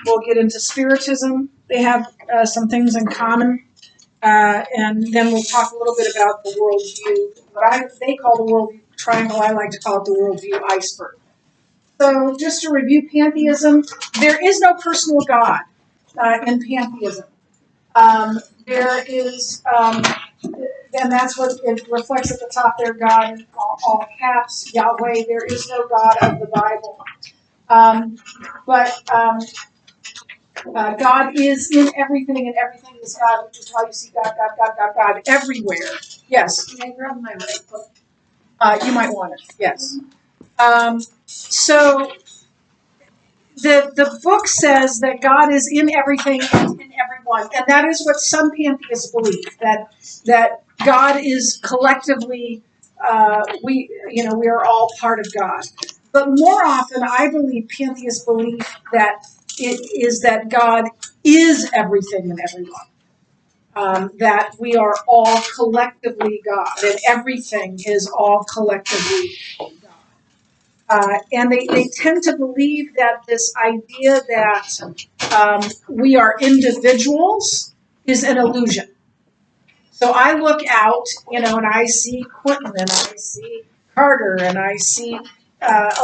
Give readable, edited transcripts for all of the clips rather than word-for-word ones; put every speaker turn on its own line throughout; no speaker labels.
We'll get into Spiritism. They have some things in common. And then we'll talk a little bit about the worldview. What they call the worldview triangle, I like to call it the worldview iceberg. So just to review Pantheism, there is no personal God in Pantheism. There is, and that's what it reflects at the top there, God in all caps, Yahweh. There is no God of the Bible. God is in everything, and everything is God, which is why you see God, God, God, God, God everywhere. Yes. Can I grab my right foot? You might want it. Yes. So the book says that God is in everything and in everyone, and that is what some pantheists believe, that God is collectively we are all part of God. But more often, I believe pantheists believe that it is that God is everything and everyone. That we are all collectively God, and everything is all collectively God. And they tend to believe that this idea that we are individuals is an illusion. So I look out, and I see Quentin, and I see Carter, and I see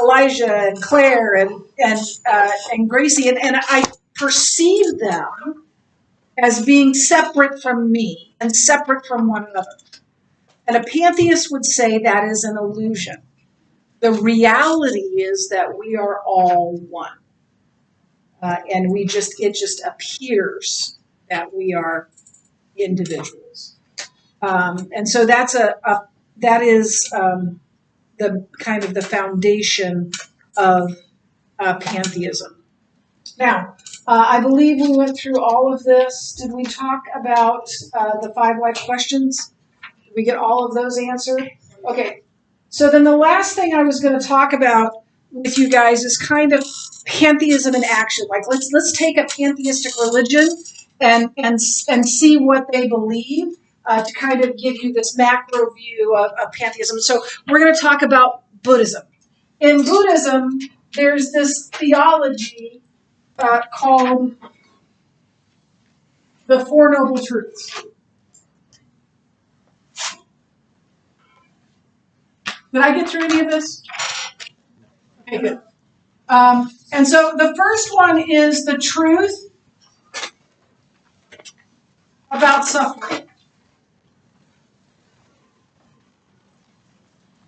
Elijah, and Claire, and Gracie, and I perceive them as being separate from me and separate from one another. And a pantheist would say that is an illusion. The reality is that we are all one. And it just appears that we are individuals. And so that is the kind of the foundation of pantheism. Now, I believe we went through all of this. Did we talk about the 5 life questions? Did we get all of those answered? Okay. So then the last thing I was going to talk about with you guys is kind of pantheism in action. Like let's take a pantheistic religion and see what they believe to kind of give you this macro view of pantheism. So we're going to talk about Buddhism. In Buddhism, there's this theology called the Four Noble Truths. Did I get through any of this? Okay, good. And so the first one is the truth about suffering.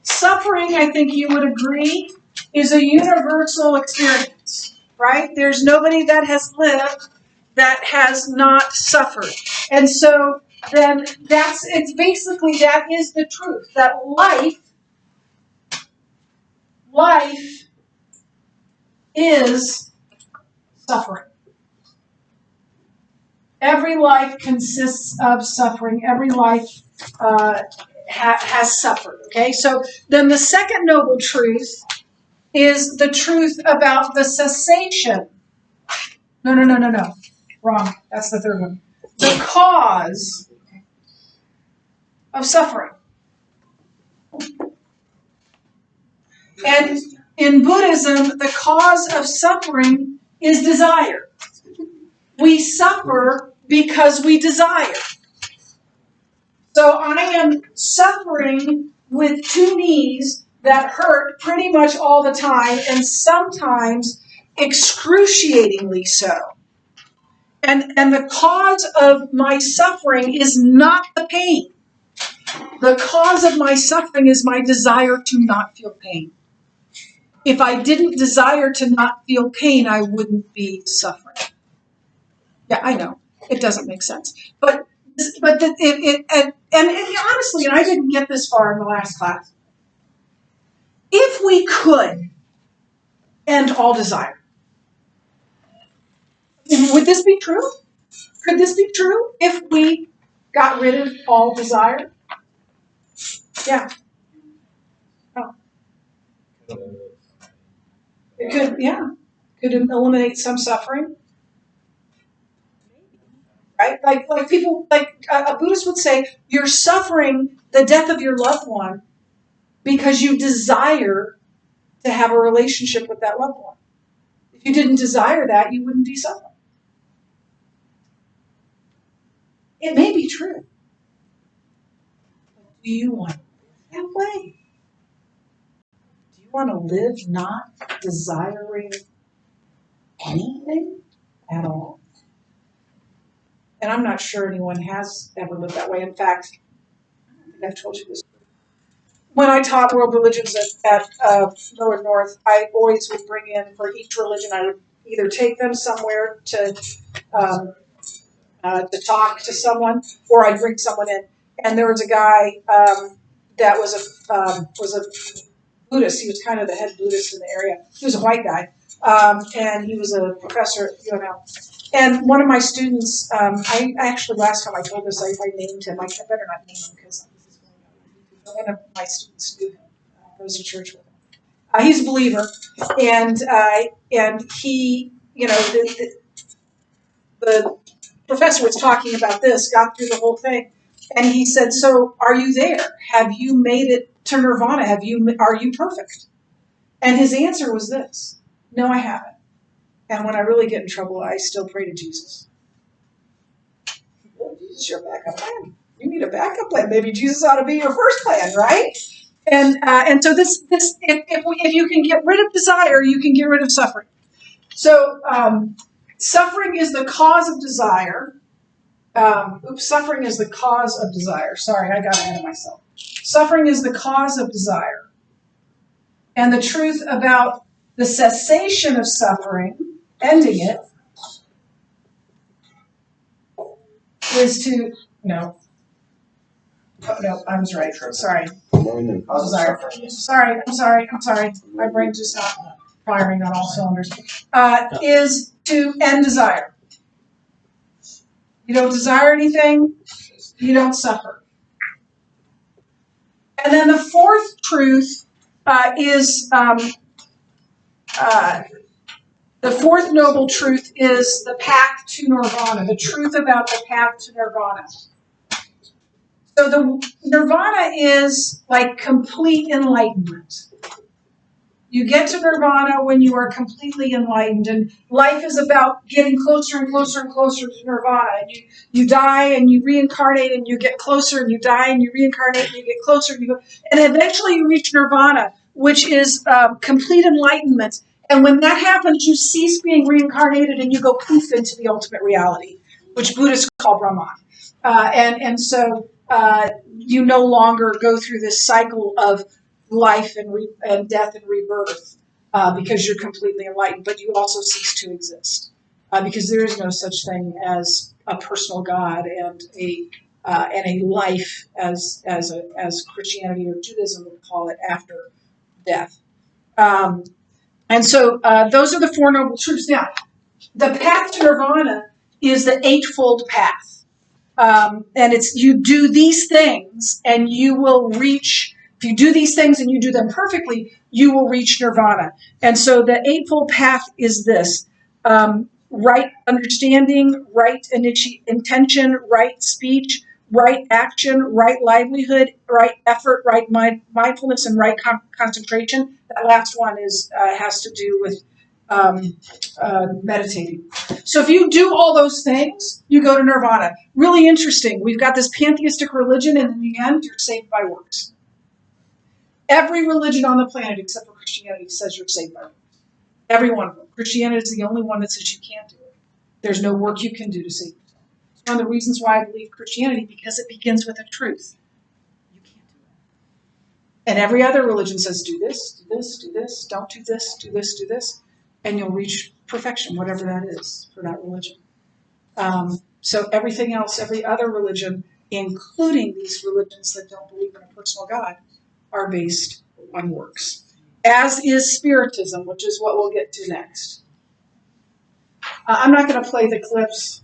Suffering, I think you would agree, is a universal experience, right? There's nobody that has lived that has not suffered. And so then that is the truth, that life is suffering. Every life consists of suffering. Every life has suffered. Okay, so then the second noble truth is the truth about the cessation. No. Wrong. That's the third one. The cause of suffering. And in Buddhism, the cause of suffering is desire. We suffer because we desire. So I am suffering with 2 knees that hurt pretty much all the time, and sometimes excruciatingly so. And the cause of my suffering is not the pain. The cause of my suffering is my desire to not feel pain. If I didn't desire to not feel pain, I wouldn't be suffering. Yeah, I know. It doesn't make sense. But honestly, and I didn't get this far in the last class, if we could end all desire, would this be true? Could this be true if we got rid of all desire? Yeah. Oh. It could, yeah. Could it eliminate some suffering? Right? Like people, like a Buddhist would say, you're suffering the death of your loved one because you desire to have a relationship with that loved one. If you didn't desire that, you wouldn't be suffering. It may be true. But do you want to live that way? Do you want to live not desiring anything at all? And I'm not sure anyone has ever lived that way. In fact, I think I've told you this. When I taught world religions at Lower North, I always would bring in, for each religion, I would either take them somewhere to talk to someone, or I'd bring someone in. And there was a guy that was a Buddhist. He was kind of the head Buddhist in the area. He was a white guy, and he was a professor at UNL. And one of my students, I actually, last time I told this, I named him. I better not name him because this is going on. One of my students knew him, goes to church with him. He's a believer, and he, the professor was talking about this, got through the whole thing, and he said, "So, are you there? Have you made it to nirvana? Are you perfect?" And his answer was this: "No, I haven't. And when I really get in trouble, I still pray to Jesus." Well, Jesus is your backup plan. You need a backup plan. Maybe Jesus ought to be your first plan, right? And so this if you can get rid of desire, you can get rid of suffering. So suffering is the cause of desire. Suffering is the cause of desire. Sorry, I got ahead of myself. Suffering is the cause of desire. And the truth about the cessation of suffering, ending it, is to, no, I was right. Sorry. I'm sorry. My brain's just not firing on all cylinders. Is to end desire. You don't desire anything, you don't suffer. And then the fourth truth is the fourth noble truth is the path to nirvana, the truth about the path to nirvana. So the nirvana is like complete enlightenment. You get to nirvana when you are completely enlightened, and life is about getting closer and closer and closer to nirvana. You die and you reincarnate and you get closer, and you die and you reincarnate and you get closer, and eventually you reach nirvana, which is complete enlightenment. And when that happens, you cease being reincarnated and you go poof into the ultimate reality, which Buddhists call Brahman. So you no longer go through this cycle of life and death and rebirth because you're completely enlightened, but you also cease to exist because there is no such thing as a personal God and a life as Christianity or Judaism would call it after death. And so those are the Four Noble Truths. Now, the path to nirvana is the eightfold path. And it's you do these things and you will reach, if you do these things and you do them perfectly, you will reach nirvana. And so the eightfold path is this: right understanding, right intention, right speech, right action, right livelihood, right effort, right mindfulness, and right concentration. That last one has to do with meditating. So if you do all those things, you go to nirvana. Really interesting. We've got this pantheistic religion, and in the end, you're saved by works. Every religion on the planet, except for Christianity, says you're saved by works. Every one of them. Christianity is the only one that says you can't do it. There's no work you can do to save yourself. It's one of the reasons why I believe Christianity, because it begins with a truth. You can't do it. And every other religion says, do this, do this, do this, don't do this, do this, do this, and you'll reach perfection, whatever that is for that religion. So everything else, every other religion, including these religions that don't believe in a personal God, are based on works. As is Spiritism, which is what we'll get to next. I'm not going to play the clips,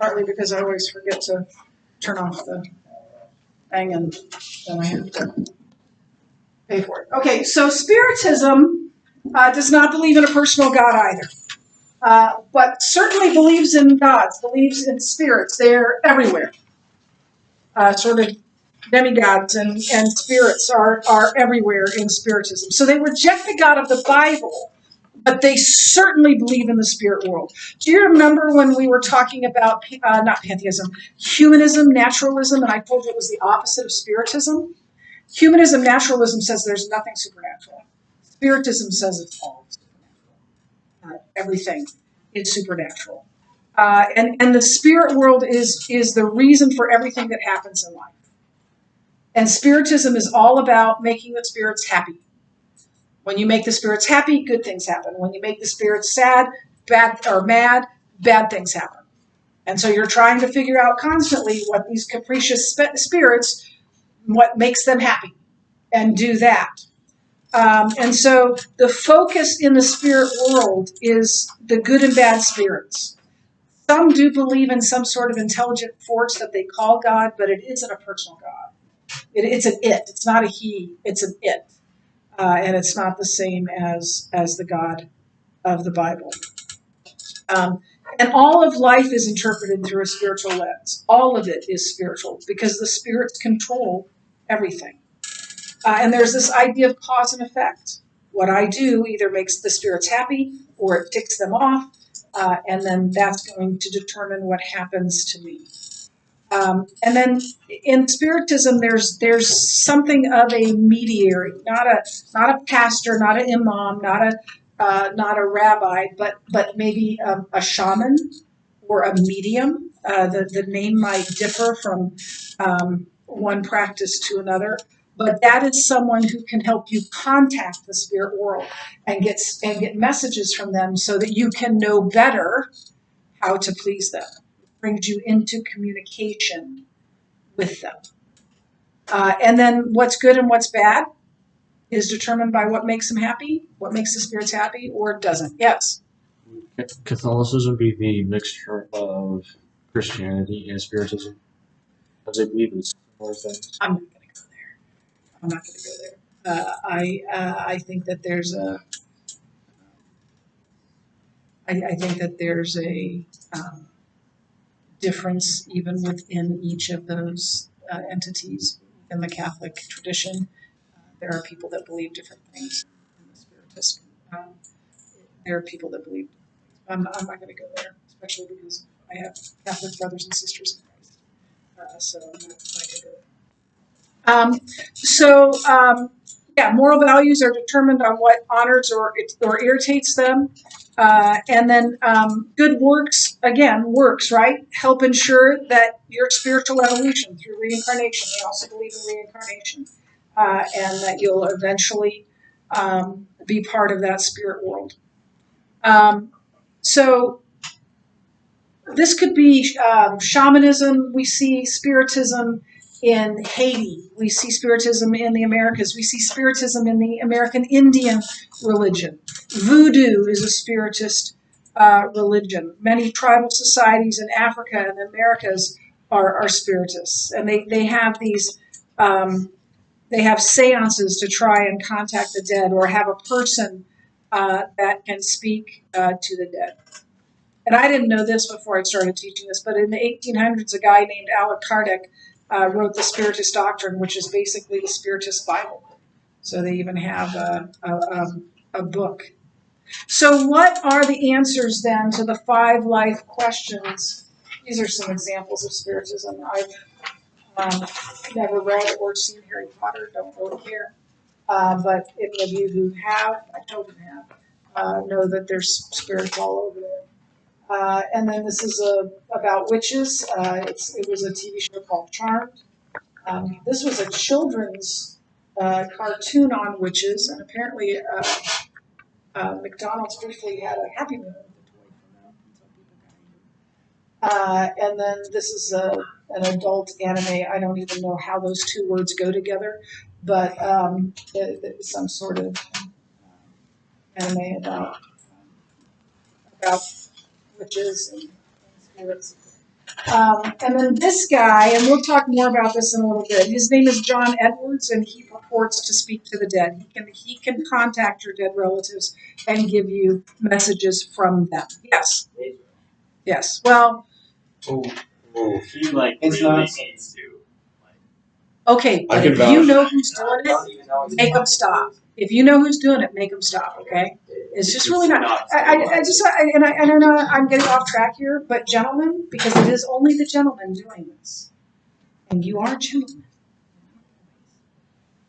partly because I always forget to turn off the thing, and then I have to pay for it. Okay, so Spiritism does not believe in a personal God either, but certainly believes in gods, believes in spirits. They're everywhere. Sort of demigods and spirits are everywhere in Spiritism. So they reject the God of the Bible, but they certainly believe in the spirit world. Do you remember when we were talking about, not pantheism, humanism, naturalism, and I told you it was the opposite of spiritism? Humanism, naturalism says there's nothing supernatural. Spiritism says it's all supernatural. Everything is supernatural. And the spirit world is the reason for everything that happens in life. And Spiritism is all about making the spirits happy. When you make the spirits happy, good things happen. When you make the spirits sad, bad or mad, bad things happen. And so you're trying to figure out constantly what these capricious spirits, what makes them happy, and do that. And so the focus in the spirit world is the good and bad spirits. Some do believe in some sort of intelligent force that they call God, but it isn't a personal God. It's an it. It's not a he. It's an it. And it's not the same as the God of the Bible. And all of life is interpreted through a spiritual lens. All of it is spiritual because the spirits control everything. And there's this idea of cause and effect. What I do either makes the spirits happy or it ticks them off, and then that's going to determine what happens to me. And then in Spiritism, there's something of a mediary, not a pastor, not an imam, not a rabbi, but maybe a shaman or a medium. The name might differ from one practice to another, but that is someone who can help you contact the spirit world and get messages from them so that you can know better how to please them. Brings you into communication with them. And then what's good and what's bad is determined by what makes them happy, what makes the spirits happy, or doesn't. Yes?
Catholicism be the mixture of Christianity and Spiritism? Because they believe in similar things.
I'm not going to go there. I think that there's a difference even within each of those entities. In the Catholic tradition, there are people that believe different things. In the Spiritist, there are people that believe. I'm not going to go there, especially because I have Catholic brothers and sisters in Christ. So I'm not going to go there. Yeah, moral values are determined on what honors or irritates them. And then good works, again, works, right? Help ensure that your spiritual evolution through reincarnation. They also believe in reincarnation. And that you'll eventually be part of that spirit world. So this could be shamanism. We see Spiritism in Haiti. We see Spiritism in the Americas. We see Spiritism in the American Indian religion. Voodoo is a Spiritist religion. Many tribal societies in Africa and the Americas are Spiritists. And they have these, they have seances to try and contact the dead or have a person that can speak to the dead. And I didn't know this before I started teaching this, but in the 1800s, a guy named Allan Kardec wrote the Spiritist Doctrine, which is basically the Spiritist Bible. So they even have a book. So what are the answers then to the 5 life questions? These are some examples of Spiritism. I've never read or seen Harry Potter, don't really care. But any of you who have, I hope you have, know that there's spirits all over there. And then this is about witches. It was a TV show called Charmed. This was a children's cartoon on witches, and apparently McDonald's briefly had a Happy Meal with a toy for them. And then this is an adult anime. I don't even know how those two words go together, but it's some sort of anime about witches and spirits. And then this guy, and we'll talk more about this in a little bit. His name is John Edwards, and he purports to speak to the dead. He can contact your dead relatives and give you messages from them. Yes. Yes. Well.
He really needs to.
Okay, but if you know who's doing it, make them stop. If you know who's doing it, make them stop, okay? It's just really not. I don't know, I'm getting off track here, but gentlemen, because it is only the gentlemen doing this, and you are gentlemen.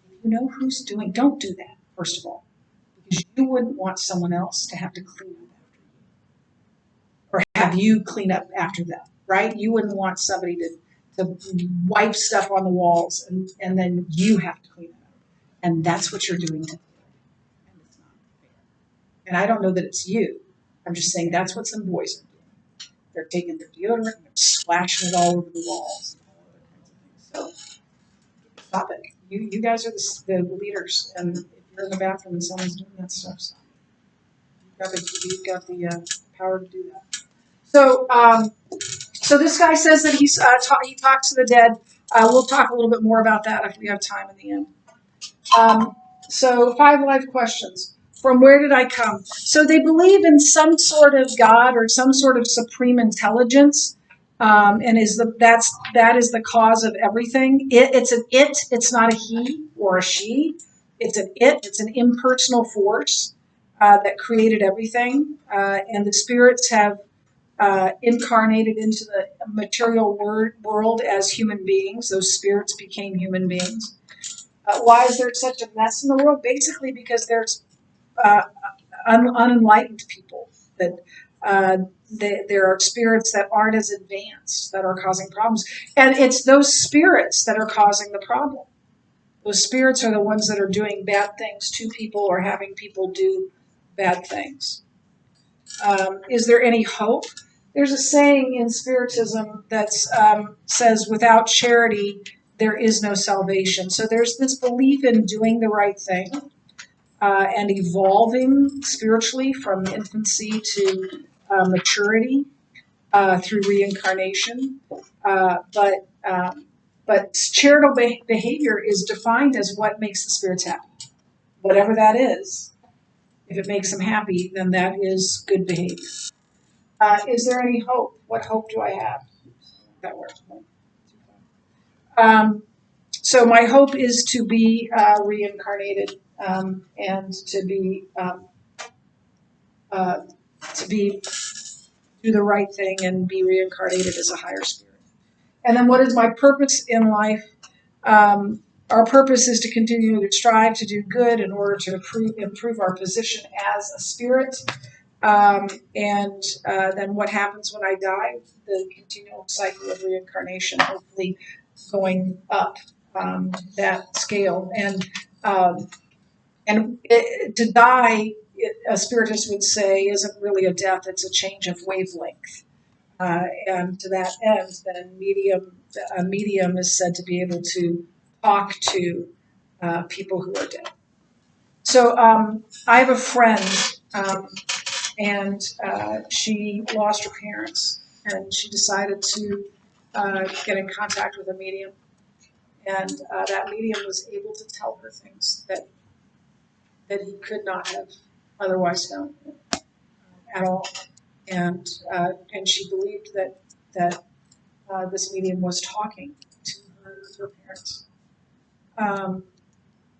If you know who's doing, don't do that, first of all, because you wouldn't want someone else to have to clean up after you, or have you clean up after them, right? You wouldn't want somebody to wipe stuff on the walls and then you have to clean it up. And that's what you're doing today. And it's not fair. And I don't know that it's you. I'm just saying that's what some boys are doing. They're taking their deodorant and they're splashing it all over the walls and all other kinds of things. So stop it. You guys are the leaders. And if you're in the bathroom and someone's doing that stuff, stop it. You've got the power to do that. So this guy says that he talks to the dead. We'll talk a little bit more about that if we have time in the end. So 5 life questions. From where did I come? So they believe in some sort of God or some sort of supreme intelligence, and that is the cause of everything. It's an it. It's not a he or a she. It's an it. It's an impersonal force that created everything, and the spirits have incarnated into the material world as human beings. Those spirits became human beings. Why is there such a mess in the world? Basically, because there's uh, unenlightened people. That there are spirits that aren't as advanced that are causing problems, and it's those spirits that are causing the problem. Those spirits are the ones that are doing bad things to people or having people do bad things. Is there any hope? There's a saying in Spiritism that says, without charity, there is no salvation. So there's this belief in doing the right thing and evolving spiritually from infancy to maturity through reincarnation. But charitable behavior is defined as what makes the spirits happy. Whatever that is, if it makes them happy, then that is good behavior. Is there any hope? What hope do I have? That works. So my hope is to be reincarnated and to be do the right thing and be reincarnated as a higher spirit. And then what is my purpose in life? Our purpose is to continue to strive to do good in order to improve our position as a spirit. And then what happens when I die? The continual cycle of reincarnation, hopefully going up that scale. And to die, a spiritist would say, isn't really a death; it's a change of wavelength. And to that end, then a medium is said to be able to talk to people who are dead. So I have a friend, and she lost her parents, and she decided to get in contact with a medium, and that medium was able to tell her things that he could not have otherwise known at all, and she believed that this medium was talking to her parents.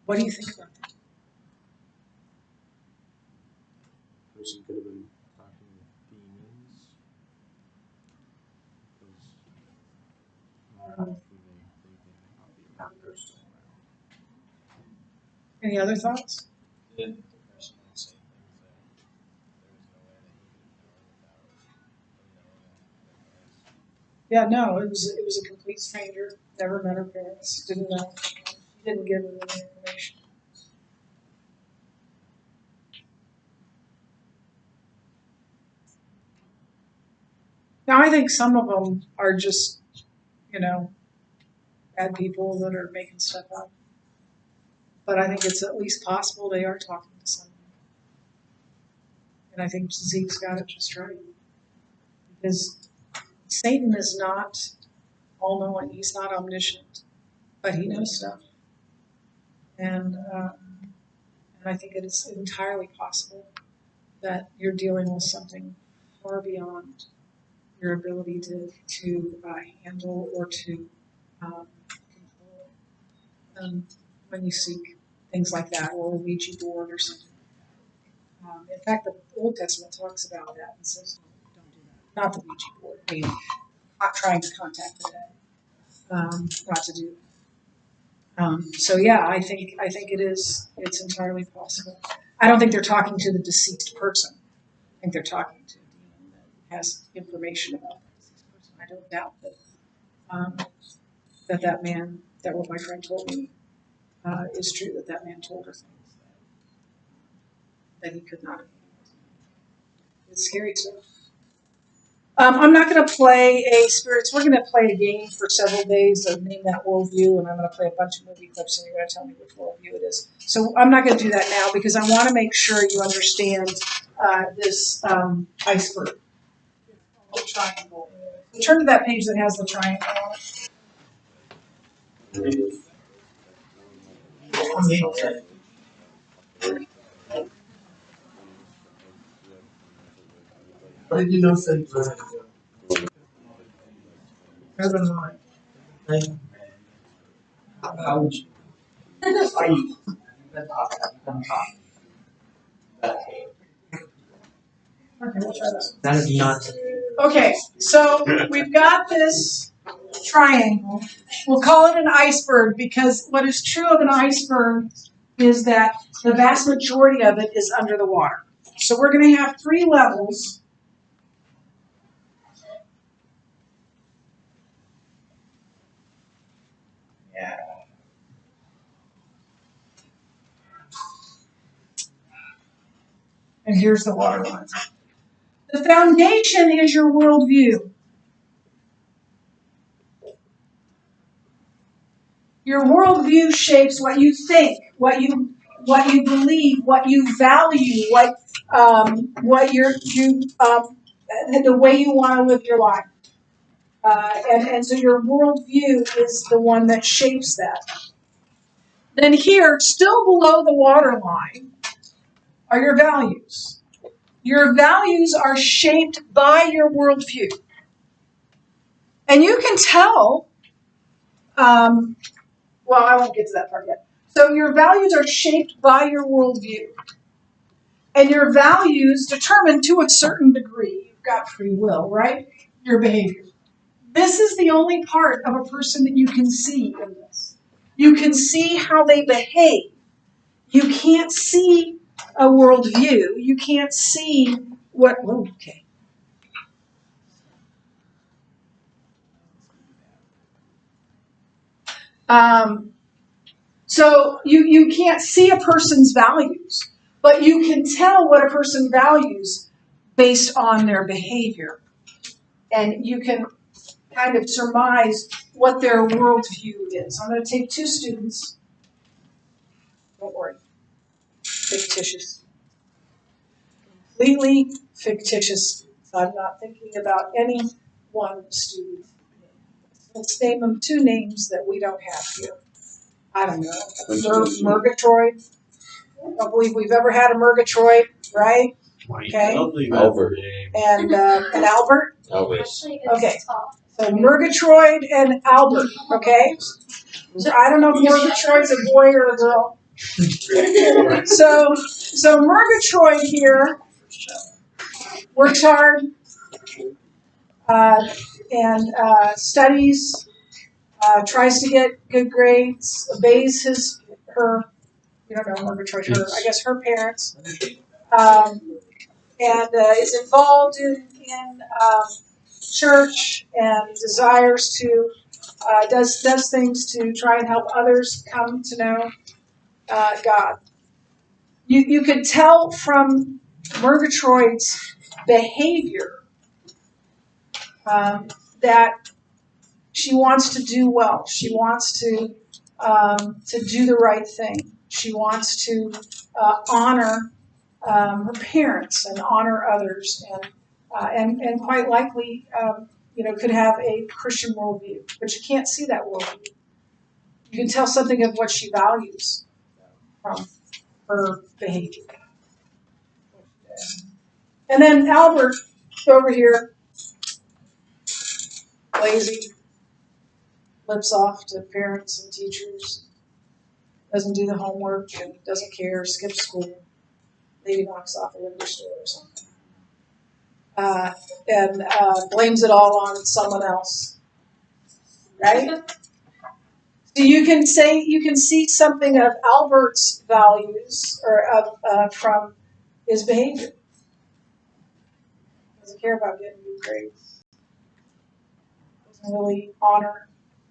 What do you think about that?
Person could have been talking with demons. Because they might not be around. They're still around.
Any other thoughts?
Did the person then say things that there was no way that he could have known without knowing their parents?
Yeah, no, it was a complete stranger. Never met her parents. Didn't know. Didn't give them any information. Now I think some of them are just, bad people that are making stuff up. But I think it's at least possible they are talking to someone. And I think Zeke's got it just right. Because Satan is not all-knowing. He's not omniscient. But he knows stuff. And I think it is entirely possible that you're dealing with something far beyond your ability to handle or to control when you seek things like that, or a Ouija board or something. In fact, the Old Testament talks about that and says, don't do that. Not the Ouija board. I mean, not trying to contact the dead. Not to do. So yeah, I think it is. It's entirely possible. I don't think they're talking to the deceased person. I think they're talking to a demon that has information about the deceased person. I don't doubt that man, that what my friend told me is true. That man told her things that he could not have. It's scary too. I'm not going to play a spirits. We're going to play a game for several days of name that worldview, and I'm going to play a bunch of movie clips, and you're going to tell me which worldview it is. So I'm not going to do that now because I want to make sure you understand this iceberg triangle. Turn to that page that has the triangle on it.
What did you know say? Heaven mind. How would you? Are you?
Okay, we'll try that.
That is not.
Okay, so we've got this triangle. We'll call it an iceberg because what is true of an iceberg is that the vast majority of it is under the water. So we're going to have 3 levels. Yeah. And here's the water line. The foundation is your worldview. Your worldview shapes what you think, what you believe, what you value, the way you want to live your life. And so your worldview is the one that shapes that. Then here, still below the waterline, are your values. Your values are shaped by your worldview. And you can tell, well, I won't get to that part yet. So your values are shaped by your worldview. And your values determine to a certain degree, you've got free will, right? Your behavior. This is the only part of a person that you can see in this. You can see how they behave. You can't see a worldview. You can't see what, oh, okay. So you can't see a person's values, but you can tell what a person values based on their behavior. And you can kind of surmise what their worldview is. I'm going to take 2 students. Don't worry. Fictitious. Completely fictitious. I'm not thinking about any one student. Let's name them 2 names that we don't have here. I don't know. Murgatroyd. I don't believe we've ever had a Murgatroyd, right? Okay.
Albert.
And Albert?
Albert.
Okay. So Murgatroyd and Albert, okay? So I don't know if Murgatroyd's a boy or a girl. So Murgatroyd here works hard and studies, tries to get good grades, obeys her, you don't know Murgatroyd, I guess her parents, and is involved in church and desires to does things to try and help others come to know God. You could tell from Murgatroyd's behavior that she wants to do well. She wants to do the right thing. She wants to honor her parents and honor others, and quite likely, could have a Christian worldview. But you can't see that worldview. You can tell something of what she values from her behavior. And then Albert over here, lazy, lips off to parents and teachers, doesn't do the homework, and doesn't care, skips school, maybe knocks off a liquor store or something, and blames it all on someone else, right? So you can see something of Albert's values or from his behavior. Doesn't care about getting good grades. Doesn't really honor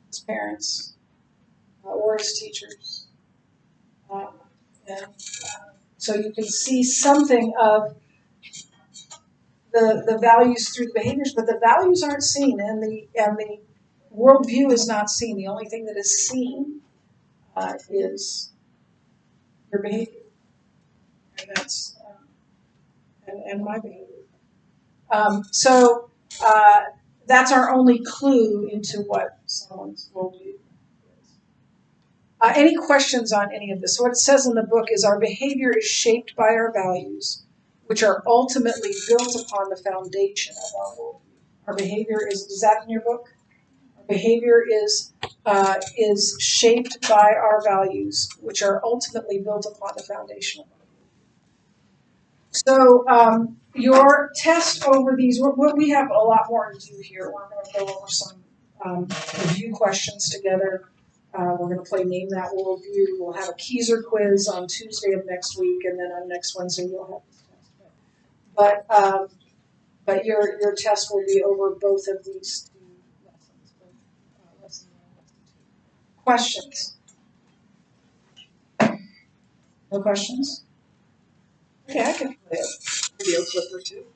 his parents or his teachers. So you can see something of the values through the behaviors, but the values aren't seen, and the worldview is not seen. The only thing that is seen is your behavior, and that's and my behavior. So that's our only clue into what someone's worldview is. Any questions on any of this? What it says in the book is our behavior is shaped by our values, which are ultimately built upon the foundation of our worldview. Our behavior is that in your book? Our behavior is shaped by our values, which are ultimately built upon the foundation of our worldview. So your test over these, we have a lot more to do here. We're going to go over some review questions together. We're going to play Name That Worldview. We'll have a Keyser quiz on Tuesday of next week, and then on next Wednesday you'll have this test. But your test will be over both of these two lessons, both lesson 1 and lesson 2. Questions? No questions? Okay, I can play a video clip or two.